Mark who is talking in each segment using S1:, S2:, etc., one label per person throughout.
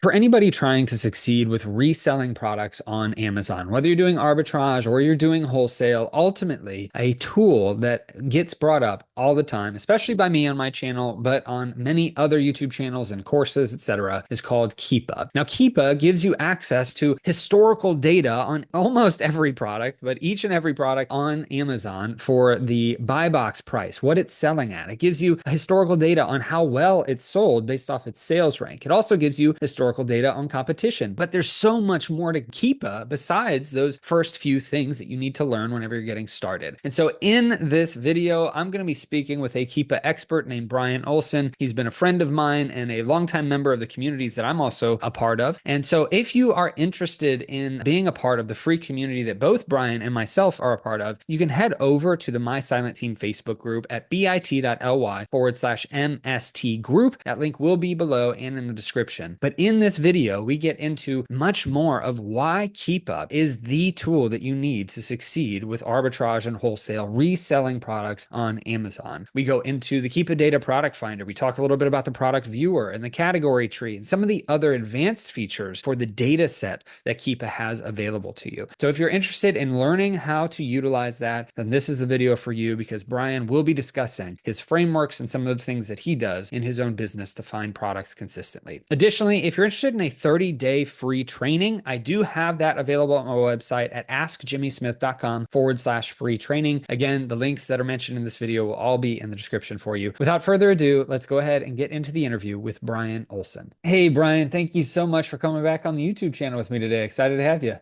S1: For anybody trying to succeed with reselling products on Amazon, whether you're doing arbitrage or you're doing wholesale, ultimately a tool that gets brought up all the time, especially by me on my channel, but on many other YouTube channels and courses, etc., is called Keepa. Now, Keepa gives you access to historical data on almost every product, but each and every product on Amazon for the buy box price, what it's selling at. It gives you historical data on how well it's sold based off its sales rank. It also gives you historical data on competition. But there's so much more to Keepa besides those first few things that you need to learn whenever you're getting started. And so in this video, I'm going to be speaking with a Keepa expert named Brian Olson. He's been a friend of mine and a longtime member of the communities that I'm also a part of. And so if you are interested in being a part of the free community that both Brian and myself are a part of, you can head over to the My Silent Team Facebook group at bit.ly/MST group. That link will be below and in the description. But in this video, we get into much more of why Keepa is the tool that you need to succeed with arbitrage and wholesale reselling products on Amazon. We go into the Keepa Data Product Finder. We talk a little bit about the product viewer and the category tree and some of the other advanced features for the data set that Keepa has available to you. So if you're interested in learning how to utilize that, then this is the video for you, because Brian will be discussing his frameworks and some of the things that he does in his own business to find products consistently. Additionally, if you're interested in a 30-day free training, I do have that available on my website at askjimmysmith.com/free training. Again, the links that are mentioned in this video will all be in the description for you. Without further ado, let's go ahead and get into the interview with Brian Olson. Hey, Brian, thank you so much for coming back on the YouTube channel with me today. Excited to have you.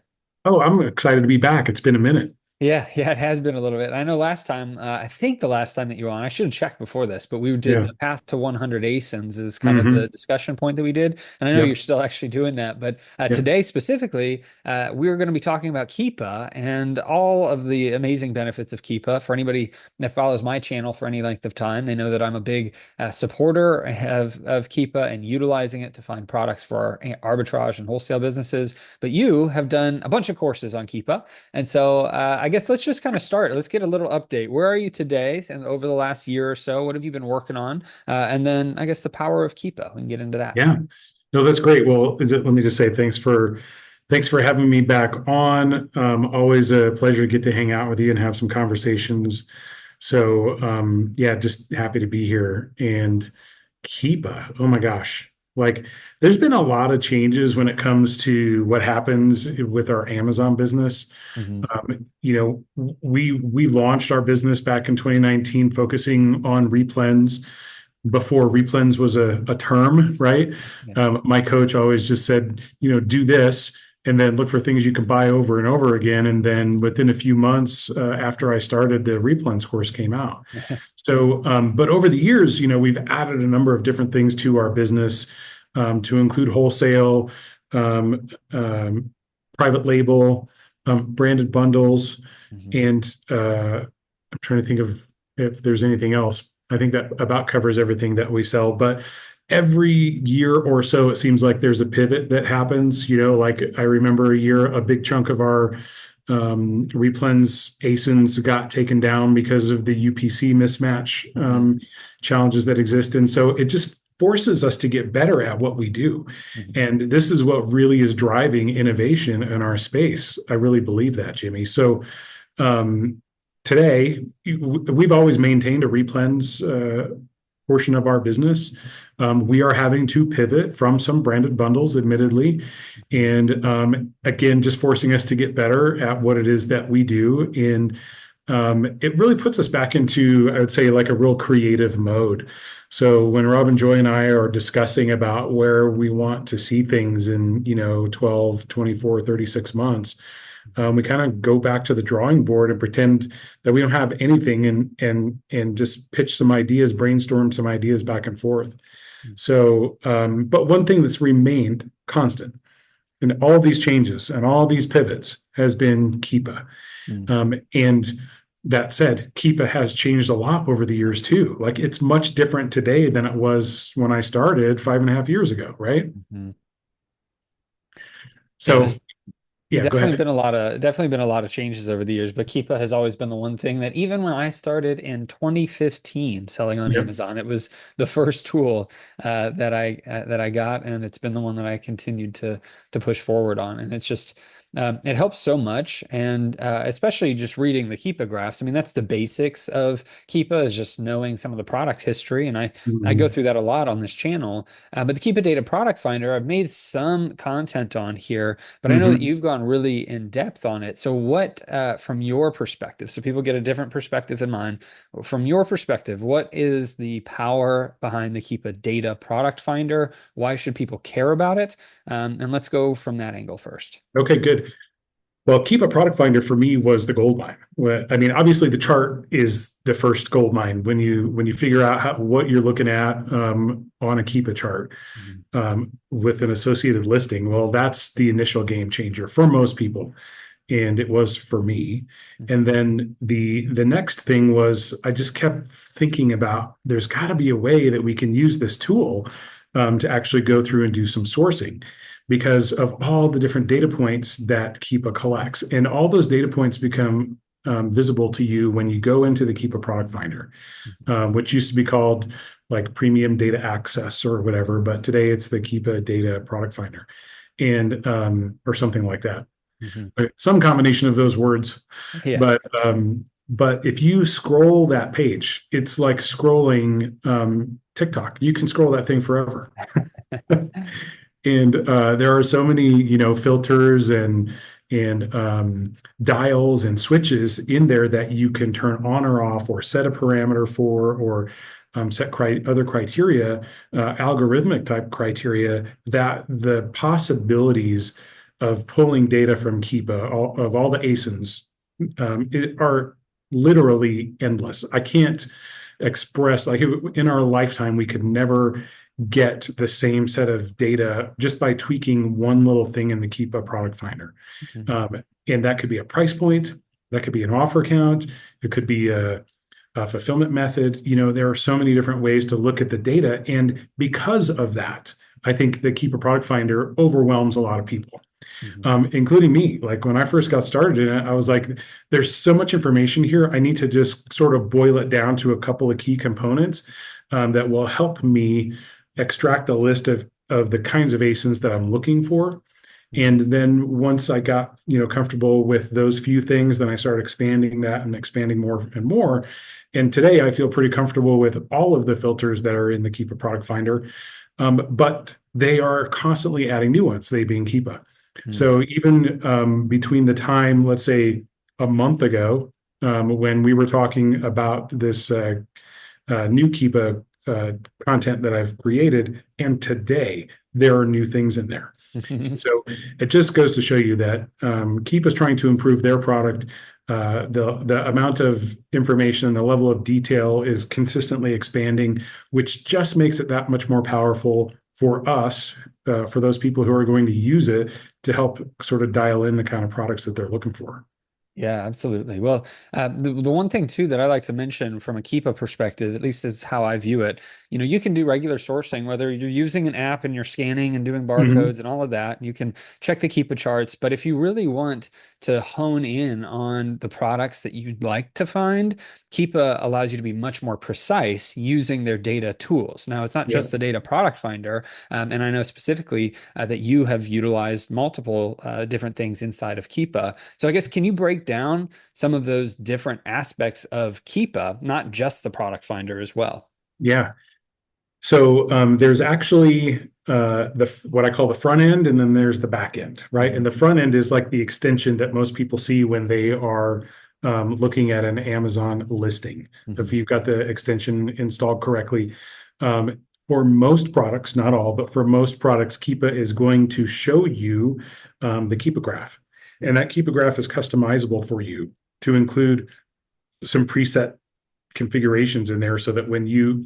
S2: Oh, I'm excited to be back. It's been a minute.
S1: Yeah, it has been a little bit. I know last time, I think the last time that you were on, I should have checked before this, but we did
S2: Yeah.
S1: the path to 100 ASINs is kind of the
S2: Hmm.
S1: discussion point that we did. And I know you're
S2: Yep.
S1: still actually doing that, but
S2: Yep.
S1: today specifically, we're going to be talking about Keepa and all of the amazing benefits of Keepa. For anybody that follows my channel for any length of time, they know that I'm a big supporter of Keepa and utilizing it to find products for our arbitrage and wholesale businesses. But you have done a bunch of courses on Keepa. And so I guess let's just kind of start. Let's get a little update. Where are you today? And over the last year or so, what have you been working on? And then I guess the power of Keepa. We can get into that.
S2: Yeah. No, that's great. Well, let me just say thanks for having me back on. Always a pleasure to get to hang out with you and have some conversations. So yeah, just happy to be here. And Keepa, oh my gosh. Like there's been a lot of changes when it comes to what happens with our Amazon business.
S1: Hmm.
S2: We launched our business back in 2019, focusing on replens before replens was a term, right?
S1: Yeah.
S2: My coach always just said, do this and then look for things you can buy over and over again. And then within a few months after I started, the replens course came out. So, but over the years, we've added a number of different things to our business to include wholesale, um, private label, branded bundles,
S1: Hmm.
S2: and I'm trying to think of if there's anything else. I think that about covers everything that we sell. But every year or so, it seems like there's a pivot that happens. Like I remember a year, a big chunk of our replens ASINs got taken down because of the UPC mismatch
S1: Hmm.
S2: challenges that exist. And so it just forces us to get better at what we do.
S1: Hmm.
S2: And this is what really is driving innovation in our space. I really believe that, Jimmy. So um, today, we've always maintained a replens portion of our business. We are having to pivot from some branded bundles, admittedly, and again, just forcing us to get better at what it is that we do. And it really puts us back into, I would say, like a real creative mode. So when Robin Joy and I are discussing about where we want to see things in, 12, 24, 36 months, we kind of go back to the drawing board and pretend that we don't have anything and just pitch some ideas, brainstorm some ideas back and forth. So, but one thing that's remained constant in all of these changes and all these pivots has been Keepa.
S1: Hmm.
S2: And that said, Keepa has changed a lot over the years too. Like it's much different today than it was when I started 5.5 years ago, right?
S1: Hmm. Yeah,
S2: So Yeah, go ahead.
S1: Definitely been a lot of changes over the years, but Keepa has always been the one thing that even when I started in 2015 selling on
S2: Yep.
S1: Amazon, it was the first tool that I got, and it's been the one that I continued to push forward on. And it's just it helps so much, and especially just reading the Keepa graphs. I mean, that's the basics of Keepa is just knowing some of the product history, and I go
S2: Mhm.
S1: through that a lot on this channel. But the Keepa Data Product Finder, I've made some content on here, but I know that
S2: Mhm.
S1: you've gone really in depth on it. So, what, from your perspective, so people get a different perspective than mine, from your perspective, what is the power behind the Keepa Data Product Finder? Why should people care about it? And let's go from that angle first.
S2: Okay, good. Well, keep a product finder for me was the gold mine. I mean, obviously the chart is the first gold mine when you figure out what you're looking at on a keep a chart
S1: Mhm.
S2: with an associated listing. Well, that's the initial game changer for most people, and it was for me. And then the next thing was I just kept thinking about there's got to be a way that we can use this tool to actually go through and do some sourcing because of all the different data points that Keepa collects. And all those data points become visible to you when you go into the Keepa product finder, which used to be called like premium data access or whatever, but today it's the Keepa data product finder and or something like that.
S1: Mhm.
S2: Some combination of those words.
S1: Yeah.
S2: But if you scroll that page, it's like scrolling TikTok. You can scroll that thing forever. And there are so many, filters and dials and switches in there that you can turn on or off, or set a parameter for, or set other criteria, algorithmic type criteria. That the possibilities of pulling data from Keepa, of all the ASINs, are literally endless. I can't express like in our lifetime we could never get the same set of data just by tweaking one little thing in the Keepa product finder.
S1: Mhm.
S2: And that could be a price point, that could be an offer count, it could be a fulfillment method. There are so many different ways to look at the data. And because of that, I think the Keepa product finder overwhelms a lot of people,
S1: Mhm.
S2: including me. Like when I first got started in it, I was like, there's so much information here. I need to just sort of boil it down to a couple of key components that will help me extract a list of the kinds of ASINs that I'm looking for.
S1: Mhm.
S2: And then once I got, comfortable with those few things, then I started expanding that and expanding more and more. And today I feel pretty comfortable with all of the filters that are in the Keepa product finder. But they are constantly adding new ones, they being Keepa.
S1: Mhm.
S2: So even between the time, let's say a month ago, when we were talking about this new Keepa content that I've created, and today there are new things in there. So it just goes to show you that Keep is trying to improve their product. The amount of information and the level of detail is consistently expanding, which just makes it that much more powerful for us, for those people who are going to use it to help sort of dial in the kind of products that they're looking for.
S1: Yeah, absolutely. Well, the one thing too that I like to mention from a Keepa perspective, at least is how I view it, you can do regular sourcing, whether you're using an app and you're scanning and doing
S2: Mhm.
S1: barcodes and all of that. You can check the Keepa charts. But if you really want to hone in on the products that you'd like to find, Keepa allows you to be much more precise using their data tools. Now, it's not
S2: Yeah.
S1: just the data product finder. And I know specifically that you have utilized multiple different things inside of Keepa. So I guess, can you break down some of those different aspects of Keepa, not just the product finder as well?
S2: Yeah. So there's actually the what I call the front end, and then there's the back end, right? And
S1: Mhm.
S2: the front end is like the extension that most people see when they are looking at an Amazon listing. If
S1: Mhm.
S2: you've got the extension installed correctly, for most products, not all, but for most products, Keepa is going to show you the Keepa graph, and that Keepa graph is customizable for you to include some preset configurations in there so that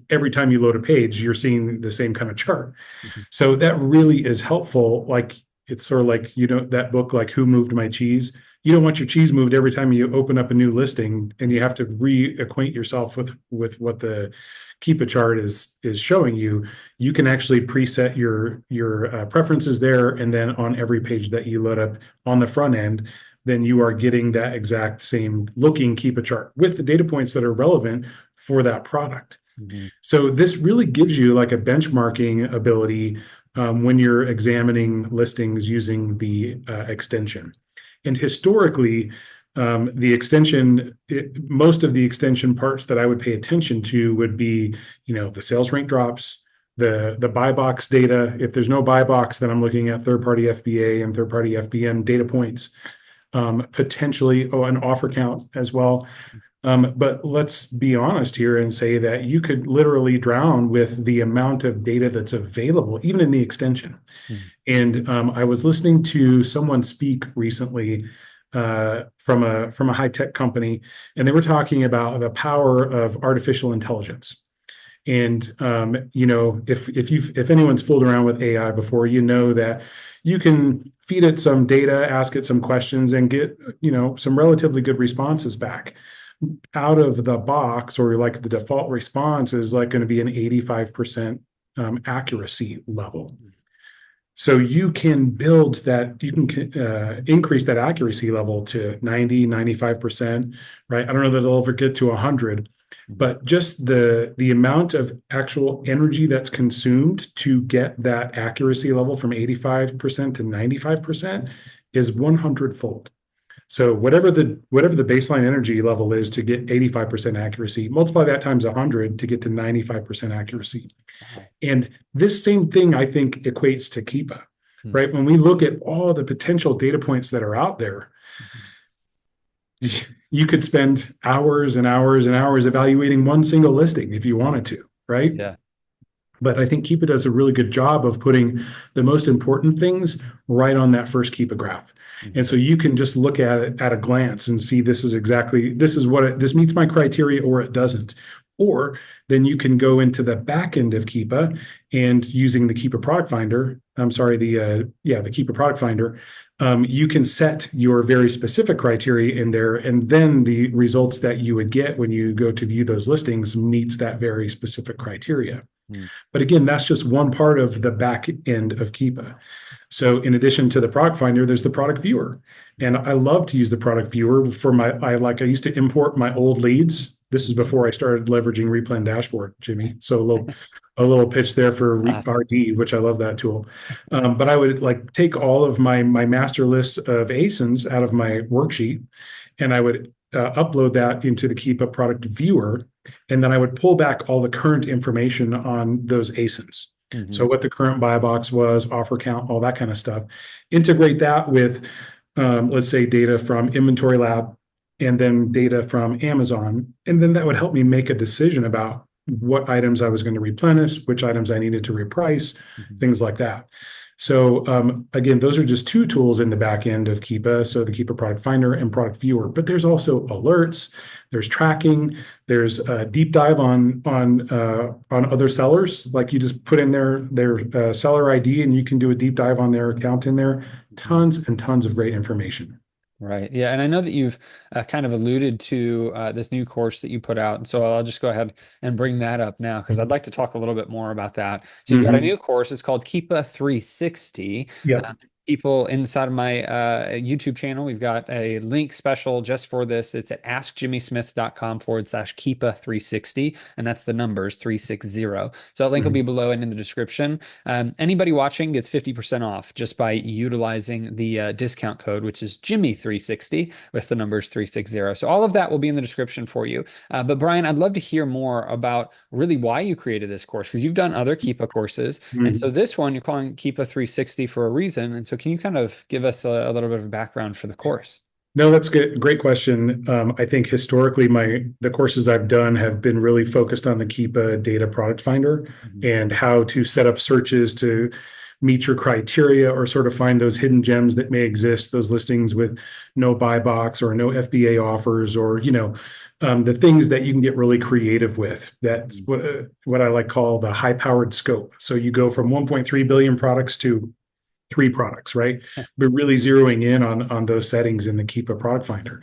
S2: every time you load a page, you're seeing the same kind of chart.
S1: Mhm.
S2: So that really is helpful. Like it's sort of like, that book, like Who Moved My Cheese? you don't want your cheese moved every time you open up a new listing, and you have to reacquaint yourself with what the Keepa chart is showing you. You can actually preset your preferences there, and then on every page that you load up on the front end, then you are getting that exact same looking Keepa chart with the data points that are relevant for that product.
S1: Mm-hmm.
S2: So this really gives you like a benchmarking ability when you're examining listings using the extension. And historically, the extension, most of the extension parts that I would pay attention to would be, the sales rank drops, the buy box data. If there's no buy box, then I'm looking at third-party FBA and third-party FBM data points, potentially, an offer count as well. But let's be honest here and say that you could literally drown with the amount of data that's available, even in the extension. And I was listening to someone speak recently from a high tech company, and they were talking about the power of artificial intelligence. And if anyone's fooled around with AI before, you know that you can feed it some data, ask it some questions, and get some relatively good responses back. Out of the box, or like the default response is like going to be an 85% accuracy level. So you can build that, you can increase that accuracy level to 90, 95%, right? I don't know that it'll ever get to 100, but just the amount of actual energy that's consumed to get that accuracy level from 85% to 95% is 100-fold. So whatever the baseline energy level is to get 85% accuracy, multiply that times 100 to get to 95% accuracy. And this same thing, I think, equates to Keepa, right? When we look at all the potential data points that are out there, you could spend hours and hours and hours evaluating one single listing if you wanted to, right?
S1: Yeah.
S2: But I think Keepa does a really good job of putting the most important things right on that first Keepa graph. And so you can just look at it at a glance and see this meets my criteria or it doesn't. Or then you can go into the back end of Keepa and using the Keepa product finder, the Keepa product finder, you can set your very specific criteria in there, and then the results that you would get when you go to view those listings meets that very specific criteria. But again, that's just one part of the back end of Keepa. So in addition to the product finder, there's the product viewer. And I love to use the product viewer for I used to import my old leads. This is before I started leveraging Replen dashboard, Jimmy. So a little pitch there for RD, which I love that tool. But I would take all of my master list of ASINs out of my worksheet, and I would upload that into the Keepa product viewer. And then I would pull back all the current information on those ASINs. So what the current buy box was, offer count, all that kind of stuff. Integrate that with, let's say, data from Inventory Lab, and then data from Amazon. And then that would help me make a decision about what items I was going to replenish, which items I needed to reprice, things like that. So again, those are just two tools in the back end of Keepa. So the Keepa product finder and product viewer, but there's also alerts, there's tracking, there's a deep dive on other sellers. Like you just put in their seller ID and you can do a deep dive on their account in there. Tons and tons of great information.
S1: Right. Yeah. And I know that you've kind of alluded to this new course that you put out. And so I'll just go ahead and bring that up now because I'd like to talk a little bit more about that. So you've got a new course. It's called Keepa 360.
S2: Yeah.
S1: People inside of my YouTube channel, we've got a link special just for this. It's at askjimmysmith.com/Keepa 360. And that's the numbers 360. So that link will be below and in the description. Anybody watching gets 50% off just by utilizing the discount code, which is Jimmy 360 with the numbers 360. So all of that will be in the description for you. But Brian, I'd love to hear more about really why you created this course, because you've done other Keepa courses. And so this one you're calling Keepa 360 for a reason. And so can you kind of give us a little bit of background for the course?
S2: No, that's good. Great question. I think historically, the courses I've done have been really focused on the Keepa data product finder and how to set up searches to meet your criteria or sort of find those hidden gems that may exist, those listings with no buy box or no FBA offers, or the things that you can get really creative with. That's what I call the high-powered scope. So you go from 1.3 billion products to three products, right? But really zeroing in on those settings in the Keepa product finder.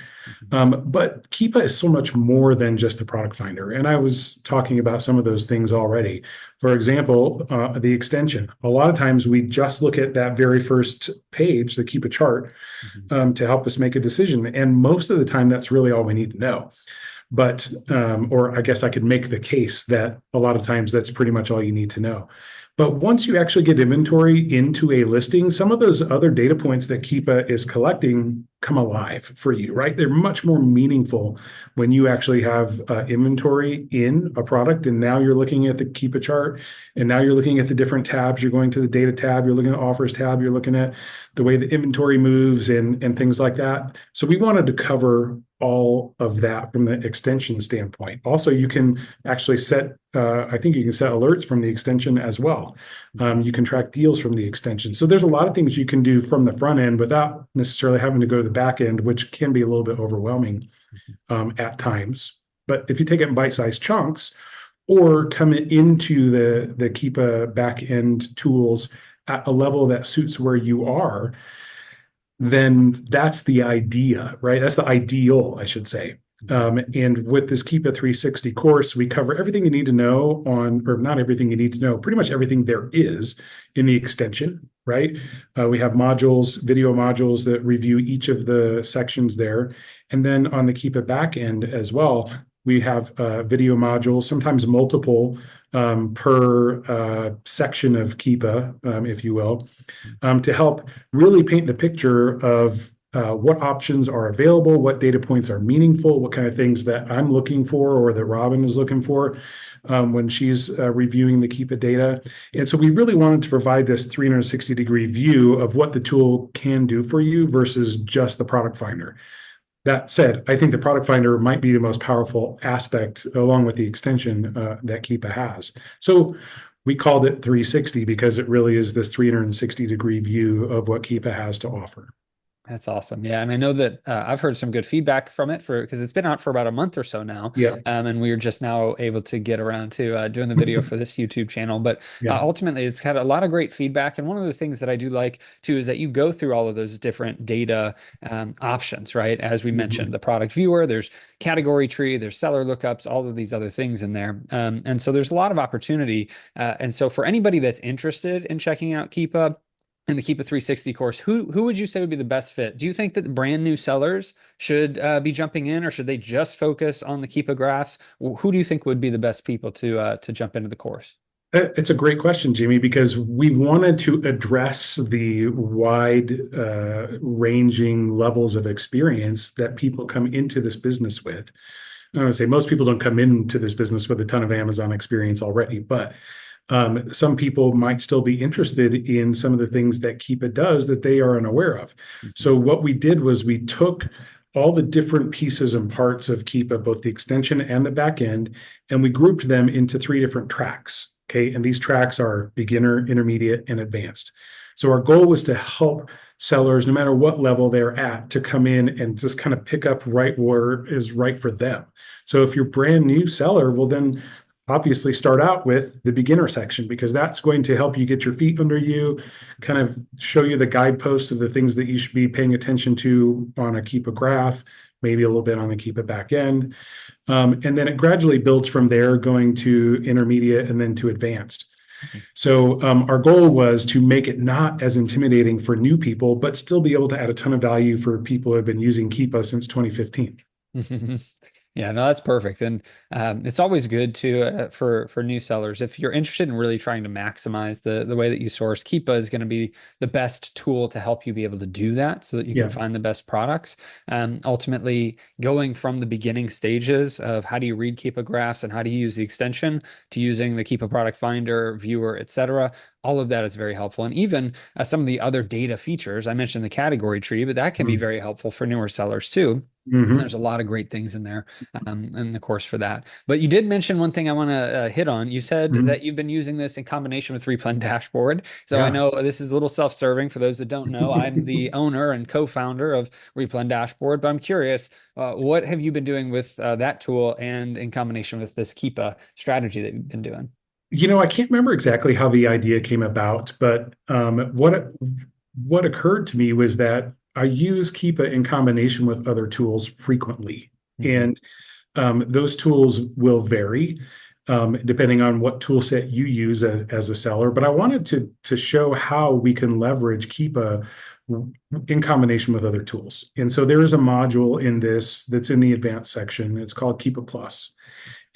S2: But Keepa is so much more than just a product finder. And I was talking about some of those things already. For example, the extension. A lot of times we just look at that very first page, the Keepa chart, to help us make a decision. And most of the time, that's really all we need to know. But, or I guess I could make the case that a lot of times that's pretty much all you need to know. But once you actually get inventory into a listing, some of those other data points that Keepa is collecting come alive for you, right? They're much more meaningful when you actually have inventory in a product. And now you're looking at the Keepa chart, and now you're looking at the different tabs. You're going to the data tab, you're looking at the offers tab, you're looking at the way the inventory moves and things like that. So we wanted to cover all of that from the extension standpoint. Also, you can actually set, I think you can set alerts from the extension as well. You can track deals from the extension. So there's a lot of things you can do from the front end without necessarily having to go to the back end, which can be a little bit overwhelming at times. But if you take it in bite-sized chunks or come into the Keepa back end tools at a level that suits where you are, then that's the idea, right? That's the ideal, I should say. And with this Keepa 360 course, we cover everything you need to know on, or not everything you need to know, pretty much everything there is in the extension, right? We have modules, video modules that review each of the sections there. And then on the Keepa backend as well, we have video modules, sometimes multiple per section of Keepa, if you will, to help really paint the picture of what options are available, what data points are meaningful, what kind of things that I'm looking for or that Robin is looking for when she's reviewing the Keepa data. And so we really wanted to provide this 360-degree view of what the tool can do for you versus just the product finder. That said, I think the product finder might be the most powerful aspect along with the extension that Keepa has. So we called it 360 because it really is this 360-degree view of what Keepa has to offer.
S1: That's awesome. Yeah. And I know that I've heard some good feedback from it because it's been out for about a month or so now.
S2: Yeah.
S1: And we are just now able to get around to doing the video for this YouTube channel. But
S2: Yeah.
S1: ultimately, it's had a lot of great feedback. And one of the things that I do like too is that you go through all of those different data options, right? As we mentioned, the product viewer, there's category tree, there's seller lookups, all of these other things in there. And so there's a lot of opportunity. And so for anybody that's interested in checking out Keepa, in the Keepa 360 course, who would you say would be the best fit? Do you think that brand new sellers should be jumping in, or should they just focus on the Keepa graphs? Who do you think would be the best people to jump into the course?
S2: It's a great question, Jimmy, because we wanted to address the wide ranging levels of experience that people come into this business with. I would say most people don't come into this business with a ton of Amazon experience already, but some people might still be interested in some of the things that Keepa does that they are unaware of. So what we did was we took all the different pieces and parts of Keepa, both the extension and the back end, and we grouped them into 3 different tracks. Okay. And these tracks are beginner, intermediate, and advanced. So our goal was to help sellers, no matter what level they're at, to come in and just kind of pick up right where is right for them. So if you're a brand new seller, well, then obviously start out with the beginner section, because that's going to help you get your feet under you, kind of show you the guideposts of the things that you should be paying attention to on a Keepa graph, maybe a little bit on the Keepa back end. And then it gradually builds from there, going to intermediate and then to advanced. So our goal was to make it not as intimidating for new people, but still be able to add a ton of value for people who have been using Keepa since 2015.
S1: Yeah, no, that's perfect. And it's always good to for new sellers, if you're interested in really trying to maximize the way that you source, Keepa is going to be the best tool to help you be able to do that so that you can find the best products. Ultimately, going from the beginning stages of how do you read Keepa graphs and how do you use the extension to using the Keepa product finder, viewer, etc. All of that is very helpful. And even some of the other data features, I mentioned the category tree, but that can be very helpful for newer sellers too. There's a lot of great things in there in the course for that. But you did mention one thing I want to hit on. You said that you've been using this in combination with Replen Dashboard. So I know this is a little self-serving for those that don't know. I'm the owner and co-founder of Replen Dashboard, but I'm curious, what have you been doing with that tool and in combination with this Keepa strategy that you've been doing?
S2: I can't remember exactly how the idea came about, but what occurred to me was that I use Keepa in combination with other tools frequently.
S1: Mhm.
S2: And those tools will vary depending on what tool set you use as a seller. But I wanted to show how we can leverage Keepa in combination with other tools. And so there is a module in this that's in the advanced section. It's called Keepa Plus.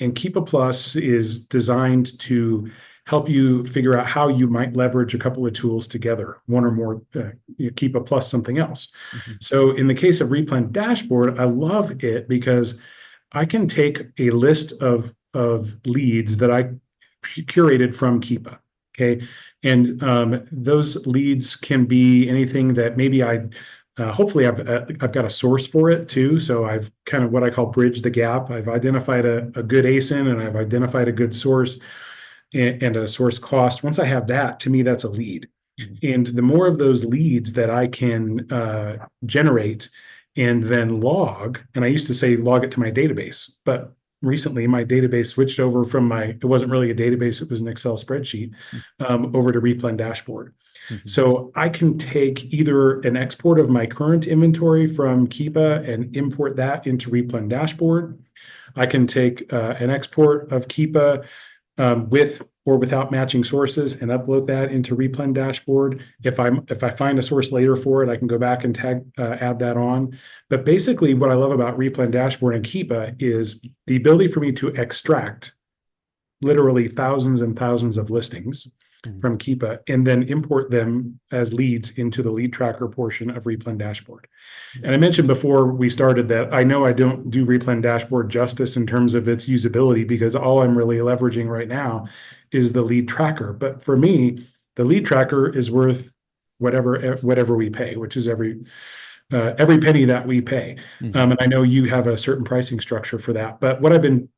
S2: And Keepa Plus is designed to help you figure out how you might leverage a couple of tools together, one or more, Keepa plus something else.
S1: Mhm.
S2: So in the case of Replen Dashboard, I love it because I can take a list of leads that I curated from Keepa. Okay. And those leads can be anything that maybe hopefully I've got a source for it too. So I've kind of what I call bridge the gap. I've identified a good ASIN and I've identified a good source and a source cost. Once I have that, to me, that's a lead.
S1: Mhm.
S2: And the more of those leads that I can generate and then log, and I used to say log it to my database, but recently my database switched over from it wasn't really a database, it was an Excel spreadsheet, over to Replen Dashboard.
S1: Mhm.
S2: So I can take either an export of my current inventory from Keepa and import that into Replen Dashboard. I can take an export of Keepa with or without matching sources and upload that into Replen Dashboard. If I find a source later for it, I can go back and add that on. But basically, what I love about Replen Dashboard and Keepa is the ability for me to extract literally thousands and thousands of listings
S1: Mhm.
S2: from Keepa and then import them as leads into the lead tracker portion of Replen Dashboard. And I mentioned before we started that I know I don't do Replen Dashboard justice in terms of its usability because all I'm really leveraging right now is the lead tracker. But for me, the lead tracker is worth whatever we pay, which is every penny that we pay.
S1: Mhm.
S2: And I know you have a certain pricing structure for that. But what I've been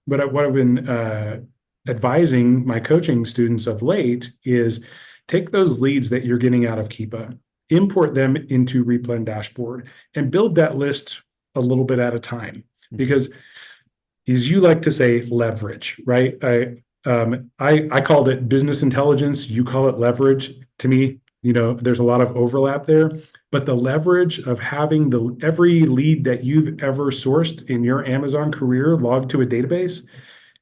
S2: advising my coaching students of late is take those leads that you're getting out of Keepa, import them into Replen Dashboard, and build that list a little bit at a time.
S1: Mhm.
S2: Because, as you like to say, leverage, right? I called it business intelligence. You call it leverage. To me, there's a lot of overlap there. But the leverage of having every lead that you've ever sourced in your Amazon career logged to a database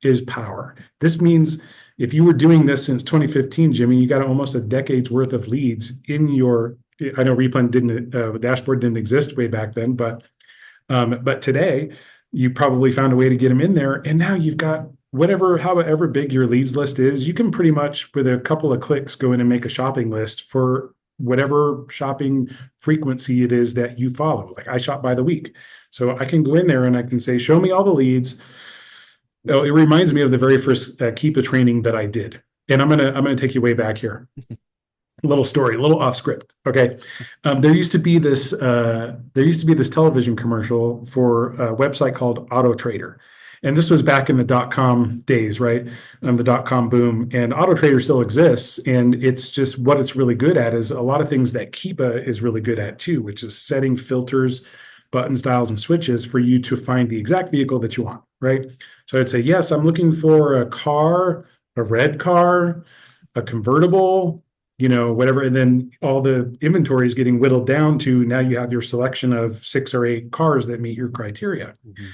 S2: is power. This means if you were doing this since 2015, Jimmy, you got almost a decade's worth of leads in your. I know Replen didn't, dashboard didn't exist way back then, but today you probably found a way to get them in there, and now you've got however big your leads list is, you can pretty much with a couple of clicks go in and make a shopping list for whatever shopping frequency it is that you follow. Like I shop by the week, so I can go in there and I can say, show me all the leads. Oh, it reminds me of the very first Keepa training that I did, and I'm gonna take you way back here. A little story, a little off script. Okay, there used to be this television commercial for a website called Auto Trader, and this was back in the .com days, right? The .com boom, and Auto Trader still exists, and it's just what it's really good at is a lot of things that Keepa is really good at too, which is setting filters, button styles, and switches for you to find the exact vehicle that you want, right? So I'd say, yes, I'm looking for a car, a red car, a convertible, whatever. And then all the inventory is getting whittled down to now you have your selection of 6 or 8 cars that meet your criteria.
S1: Mhm.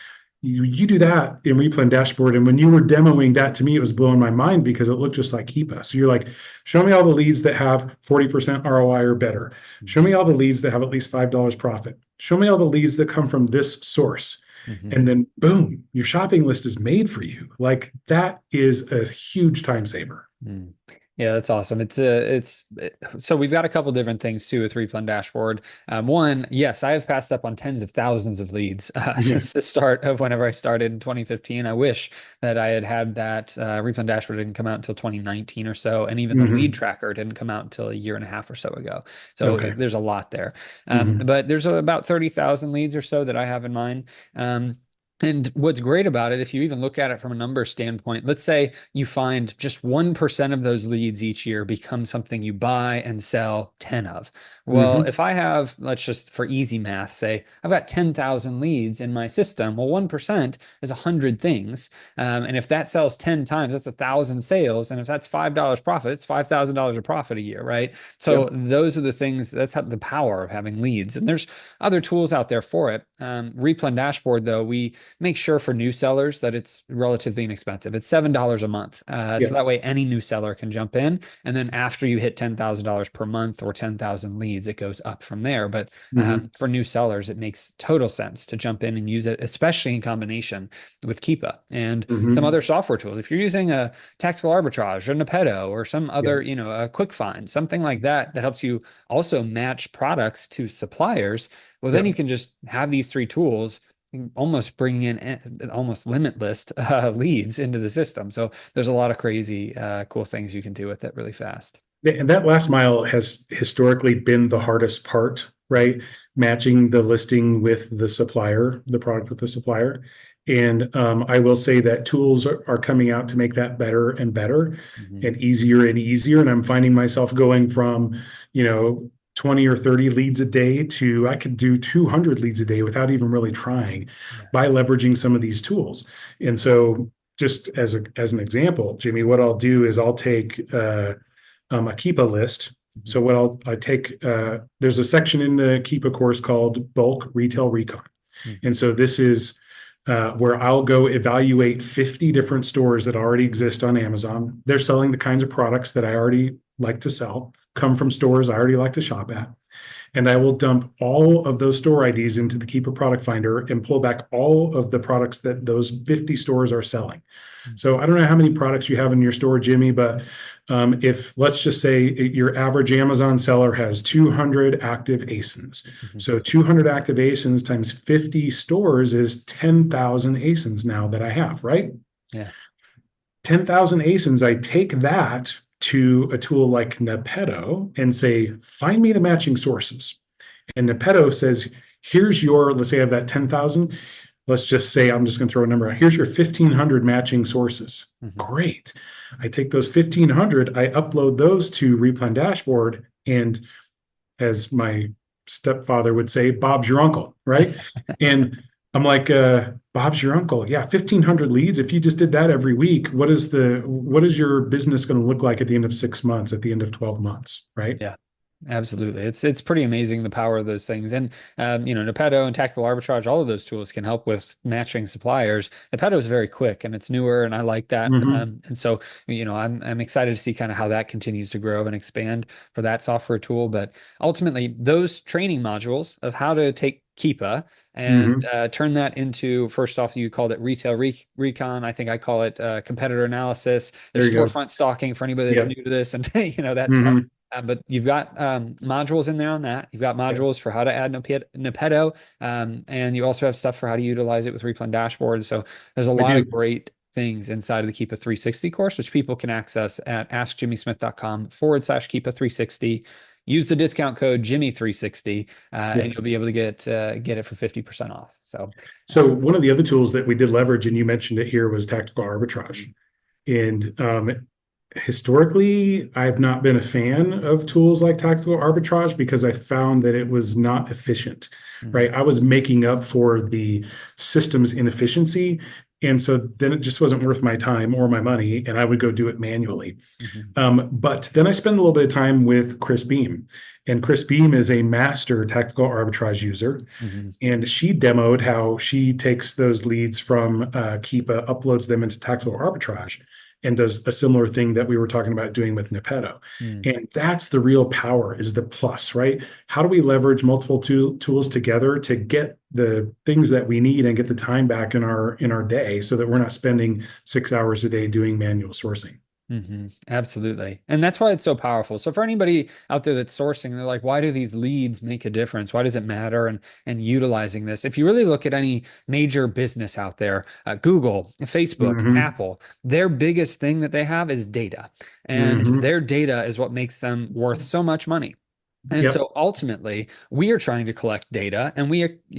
S2: You do that in Replen Dashboard. And when you were demoing that to me, it was blowing my mind because it looked just like Keepa. So you're like, show me all the leads that have 40% ROI or better. Show me all the leads that have at least $5 profit. Show me all the leads that come from this source.
S1: Mhm.
S2: And then boom, your shopping list is made for you. Like that is a huge time saver.
S1: Mm. Yeah, that's awesome. So we've got a couple different things too with Replen Dashboard. One, yes, I have passed up on tens of thousands of leads
S2: Yeah.
S1: since the start of whenever I started in 2015. I wish that I had had that. Replen Dashboard didn't come out until 2019 or so, and even the lead
S2: Hmm.
S1: tracker didn't come out until a year and a half or so ago. So
S2: Okay.
S1: there's a lot there.
S2: Hmm.
S1: But there's about 30,000 leads or so that I have in mind. And what's great about it, if you even look at it from a numbers standpoint, let's say you find just 1% of those leads each year become something you buy and sell 10 of. Well,
S2: Hmm.
S1: if I have, let's just for easy math, say I've got 10,000 leads in my system, well, 1% is 100 things. And if that sells 10 times, that's 1,000 sales. And if that's $5 profit, it's $5,000 of profit a year, right? So
S2: Yep.
S1: those are the things, that's how, the power of having leads. And there's other tools out there for it. Replen dashboard, though, we make sure for new sellers that it's relatively inexpensive. It's $7 a month. So
S2: Yep.
S1: that way any new seller can jump in. And then after you hit $10,000 per month or 10,000 leads, it goes up from there. But
S2: Hmm.
S1: for new sellers, it makes total sense to jump in and use it, especially in combination with Keepa and some
S2: Hmm.
S1: other software tools. If you're using a tactical arbitrage or Neato or some other,
S2: Yep.
S1: a quick find, something like that, that helps you also match products to suppliers, well, then you
S2: Yep.
S1: can just have these three tools almost bringing in almost limitless leads into the system. So there's a lot of crazy, cool things you can do with it really fast.
S2: And that last mile has historically been the hardest part, right? Matching the listing with the supplier, the product with the supplier. And I will say that tools are coming out to make that better and better
S1: Mhm.
S2: and easier and easier. And I'm finding myself going from, 20 or 30 leads a day to I could do 200 leads a day without even really trying
S1: Yeah.
S2: by leveraging some of these tools. And so just as an example, Jimmy, what I'll do is I'll take a Keepa list.
S1: Mhm.
S2: So I take, there's a section in the Keepa course called Bulk Retail Recon. And
S1: Mhm.
S2: so this is where I'll go evaluate 50 different stores that already exist on Amazon. They're selling the kinds of products that I already like to sell, come from stores I already like to shop at. And I will dump all of those store IDs into the Keepa product finder and pull back all of the products that those 50 stores are selling. So
S1: Mhm.
S2: I don't know how many products you have in your store, Jimmy, but if let's just say your average Amazon seller has 200 active ASINs.
S1: Mhm.
S2: So 200 active ASINs times 50 stores is 10,000 ASINs now that I have, right?
S1: Yeah.
S2: 10,000 ASINs, I take that to a tool like Neato and say, find me the matching sources. And Neato says, here's your, let's say I have that 10,000. Let's just say, I'm just going to throw a number out. Here's your 1,500 matching sources.
S1: Mhm.
S2: Great. I take those 1,500, I upload those to Replen dashboard. And as my stepfather would say, Bob's your uncle, right? And I'm like, Bob's your uncle. Yeah, 1,500 leads. If you just did that every week, what is your business going to look like at the end of 6 months, at the end of 12 months, right?
S1: Yeah. Absolutely. It's pretty amazing the power of those things. And Nepeto and Tactical Arbitrage, all of those tools can help with matching suppliers. Nepeto is very quick and it's newer and I like that.
S2: Mm-hmm.
S1: And so, I'm excited to see kind of how that continues to grow and expand for that software tool. But ultimately, those training modules of how to take Keepa and
S2: Mm-hmm.
S1: turn that into, first off, you called it recon. I think I call it competitor analysis.
S2: There
S1: There's
S2: you go.
S1: storefront stalking for anybody that's
S2: Yeah.
S1: new to this and that stuff.
S2: Mm-hmm.
S1: But you've got modules in there on that. You've got
S2: Yeah.
S1: modules for how to add Nepeto, and you also have stuff for how to utilize it with Replen dashboards. So there's a
S2: I
S1: lot of
S2: do.
S1: great things inside of the Keepa 360 course, which people can access at askjimmysmith.com/Keepa 360. Use the discount code Jimmy360,
S2: Yeah.
S1: and you'll be able to get it for 50% off. So,
S2: So one of the other tools that we did leverage, and you mentioned it here, was tactical arbitrage. And historically, I've not been a fan of tools like tactical arbitrage because I found that it was not efficient,
S1: mhm,
S2: right? I was making up for the system's inefficiency. And so then it just wasn't worth my time or my money, and I would go do it manually.
S1: mhm,
S2: But then I spent a little bit of time with Chris Beam, and Chris Beam is a master tactical arbitrage user.
S1: mhm,
S2: And she demoed how she takes those leads from Keepa, uploads them into tactical arbitrage, and does a similar thing that we were talking about doing with Nepeto.
S1: mhm.
S2: And that's the real power is the plus, right? How do we leverage multiple tools together to get the things that we need and get the time back in our day so that we're not spending 6 hours a day doing manual sourcing?
S1: Absolutely. And that's why it's so powerful. So for anybody out there that's sourcing, they're like, why do these leads make a difference? Why does it matter? And utilizing this, if you really look at any major business out there, Google, Facebook,
S2: Hmm.
S1: Apple, their biggest thing that they have is data. And
S2: Hmm.
S1: their data is what makes them worth so much money. And
S2: Yep.
S1: so ultimately, we are trying to collect data and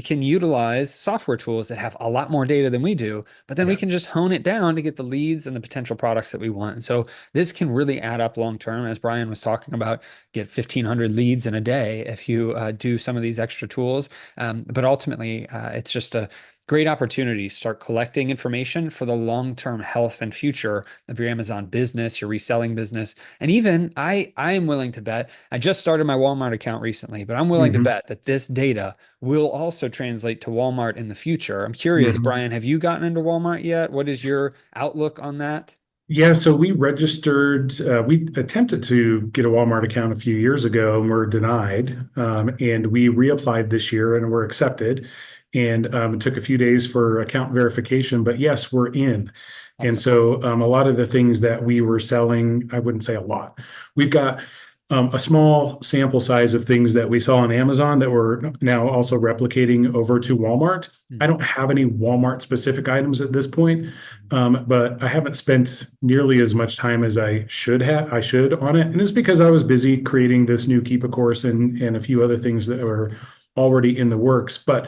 S1: can utilize software tools that have a lot more data than we do, but then we
S2: Yeah.
S1: can just hone it down to get the leads and the potential products that we want. And so this can really add up long term, as Brian was talking about, get 1,500 leads in a day if you do some of these extra tools. But ultimately, it's just a great opportunity to start collecting information for the long-term health and future of your Amazon business, your reselling business. And even I am willing to bet, I just started my Walmart account recently, but I'm willing to
S2: Hmm.
S1: bet that this data will also translate to Walmart in the future. I'm curious,
S2: Hmm.
S1: Brian, have you gotten into Walmart yet? What is your outlook on that?
S2: Yeah, so we registered, we attempted to get a Walmart account a few years ago and were denied. And we reapplied this year and were accepted. And it took a few days for account verification, but yes, we're in. And
S1: Awesome.
S2: so a lot of the things that we were selling, I wouldn't say a lot. We've got a small sample size of things that we saw on Amazon that we're now also replicating over to Walmart. I
S1: Mhm.
S2: don't have any Walmart specific items at this point, but I haven't spent nearly as much time as I should on it. And it's because I was busy creating this new Keepa course and a few other things that were already in the works. But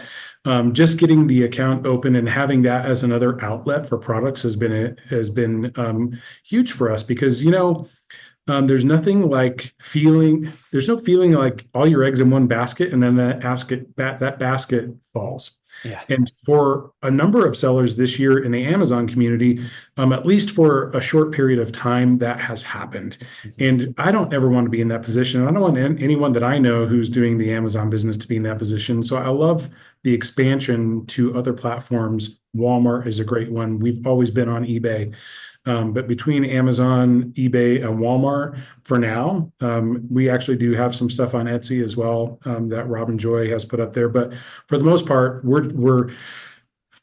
S2: just getting the account open and having that as another outlet for products has been huge for us because there's no feeling like all your eggs in one basket and then that basket falls.
S1: Yeah.
S2: And for a number of sellers this year in the Amazon community, at least for a short period of time, that has happened.
S1: Mhm.
S2: And I don't ever want to be in that position. I don't want anyone that I know who's doing the Amazon business to be in that position. So I love the expansion to other platforms. Walmart is a great one. We've always been on eBay. But between Amazon, eBay, and Walmart for now, we actually do have some stuff on Etsy as well that Robin Joy has put up there. But for the most part, we're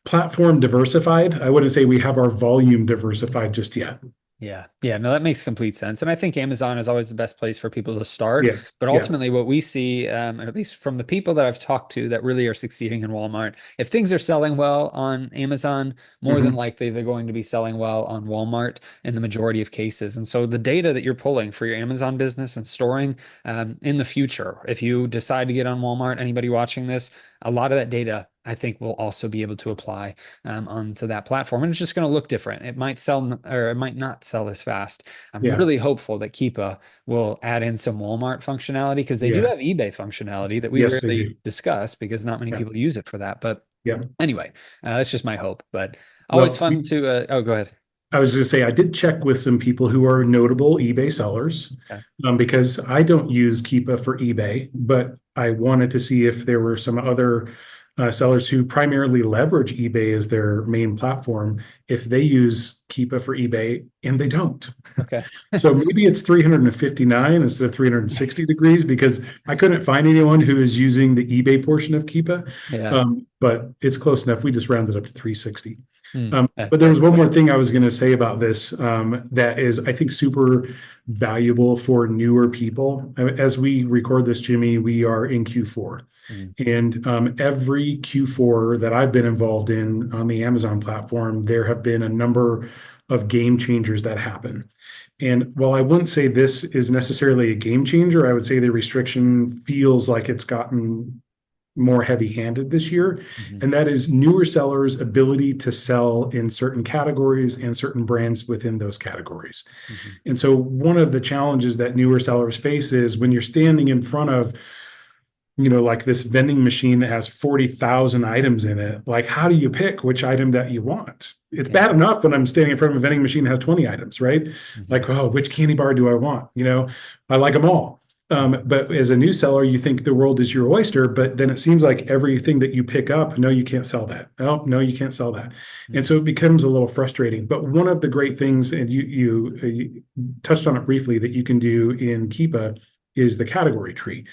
S2: platform diversified. I wouldn't say we have our volume diversified just yet.
S1: Yeah. Yeah. No, that makes complete sense. And I think Amazon is always the best place for people to start.
S2: Yeah,
S1: But
S2: yeah.
S1: ultimately, what we see, at least from the people that I've talked to that really are succeeding in Walmart, if things are selling well on Amazon, more than
S2: Hmm.
S1: likely they're going to be selling well on Walmart in the majority of cases. And so the data that you're pulling for your Amazon business and storing in the future, if you decide to get on Walmart, anybody watching this, a lot of that data I think we'll also be able to apply onto that platform. And it's just going to look different. It might sell or it might not sell as fast. I'm
S2: Yeah,
S1: really hopeful that Keepa will add in some Walmart functionality because they do
S2: yeah.
S1: have eBay functionality that we
S2: Yes, they
S1: rarely
S2: do.
S1: discuss because not many
S2: Yeah,
S1: people use it for that. But
S2: yeah.
S1: anyway, that's just my hope. But always
S2: Well,
S1: fun to, oh, go ahead.
S2: I was going to say, I did check with some people who are notable eBay sellers
S1: Okay.
S2: because I don't use Keepa for eBay, but I wanted to see if there were some other sellers who primarily leverage eBay as their main platform, if they use Keepa for eBay, and they don't.
S1: Okay.
S2: So maybe it's 359 instead of 360 degrees because I couldn't find anyone who is using the eBay portion of Keepa.
S1: Yeah.
S2: But it's close enough. We just rounded up to 360.
S1: That's
S2: But there was
S1: perfect.
S2: one more thing I was going to say about this that is, I think, super valuable for newer people. As we record this, Jimmy, we are in Q4.
S1: Mm.
S2: And every Q4 that I've been involved in on the Amazon platform, there have been a number of game changers that happen. And while I wouldn't say this is necessarily a game changer, I would say the restriction feels like it's gotten more heavy-handed this year,
S1: Mhm.
S2: and that is newer sellers' ability to sell in certain categories and certain brands within those categories.
S1: Mhm.
S2: And so one of the challenges that newer sellers face is when you're standing in front of, like this vending machine that has 40,000 items in it, like how do you pick which item that you want? It's
S1: Yeah.
S2: bad enough when I'm standing in front of a vending machine that has 20 items, right?
S1: Mhm.
S2: Like, oh, which candy bar do I want? I like them all.
S1: Mhm.
S2: But as a new seller, you think the world is your oyster, but then it seems like everything that you pick up, no, you can't sell that. Oh, no, you can't sell that. And
S1: Mhm.
S2: so it becomes a little frustrating. But one of the great things, and you touched on it briefly, that you can do in Keepa is the category tree.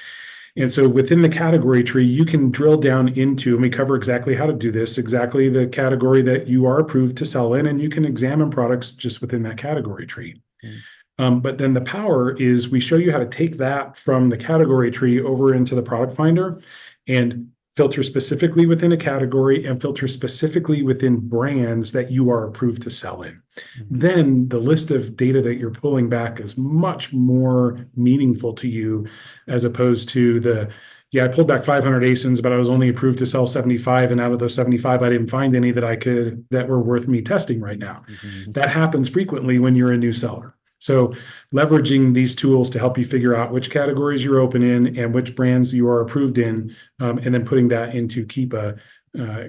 S2: And so within the category tree, you can drill down into, and we cover exactly how to do this, exactly the category that you are approved to sell in, and you can examine products just within that category tree.
S1: Mhm.
S2: But then the power is we show you how to take that from the category tree over into the product finder and filter specifically within a category, and filter specifically within brands that you are approved to sell in. Then the list of data that you're pulling back is much more meaningful to you, as opposed to I pulled back 500 ASINs, but I was only approved to sell 75. And out of those 75, I didn't find any that were worth me testing right now. That happens frequently when you're a new seller. So leveraging these tools to help you figure out which categories you're open in and which brands you are approved in, and then putting that into Keepa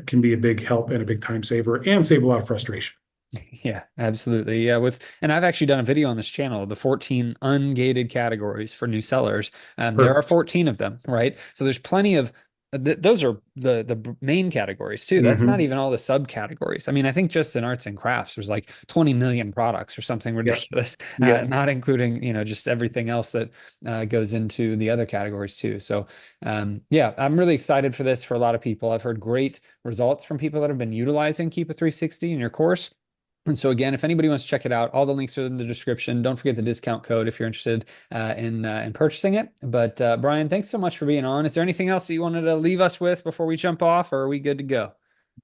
S2: can be a big help and a big time saver, and save a lot of frustration.
S1: Yeah, absolutely. Yeah, and I've actually done a video on this channel, the 14 ungated categories for new sellers. There are 14 of them, right? So there's plenty of those are the main categories too. That's not even all the subcategories. I mean, I think just in arts and crafts, there's like 20 million products or something ridiculous, not including, just everything else that goes into the other categories too. So yeah, I'm really excited for this for a lot of people. I've heard great results from people that have been utilizing Keepa 360 in your course. And so again, if anybody wants to check it out, all the links are in the description. Don't forget the discount code if you're interested in purchasing it. But Brian, thanks so much for being on. Is there anything else that you wanted to leave us with before we jump off, or are we good to go?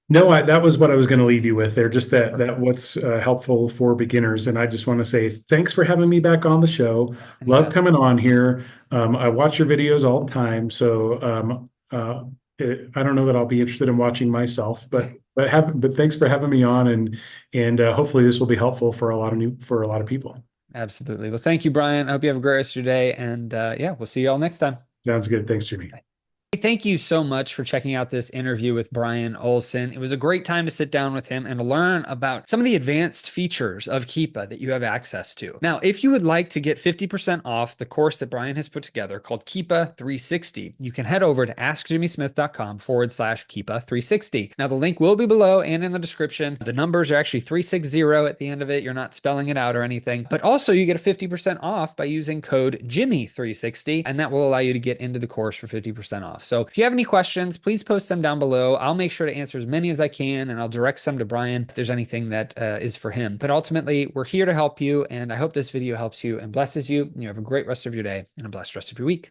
S2: No, that was what I was going to leave you with there. Just that what's helpful for beginners. And I just want to say thanks for having me back on the show. Love coming on here. I watch your videos all the time, so I don't know that I'll be interested in watching myself, but thanks for having me on, and hopefully this will be helpful for a lot of people.
S1: Absolutely. Well, thank you, Brian. I hope you have a great rest of your day, and yeah, we'll see you all next time.
S2: Sounds good. Thanks, Jimmy.
S1: Bye. Thank you so much for checking out this interview with Brian Olson. It was a great time to sit down with him and to learn about some of the advanced features of Keepa that you have access to. Now, if you would like to get 50% off the course that Brian has put together called Keepa 360, you can head over to askjimmysmith.com/Keepa 360. Now, the link will be below and in the description. The numbers are actually 360 at the end of it. You're not spelling it out or anything, but also you get a 50% off by using code Jimmy360, and that will allow you to get into the course for 50% off. So if you have any questions, please post them down below. I'll make sure to answer as many as I can, and I'll direct some to Brian if there's anything that is for him. But ultimately, we're here to help you, and I hope this video helps you and blesses you. You have a great rest of your day and a blessed rest of your week.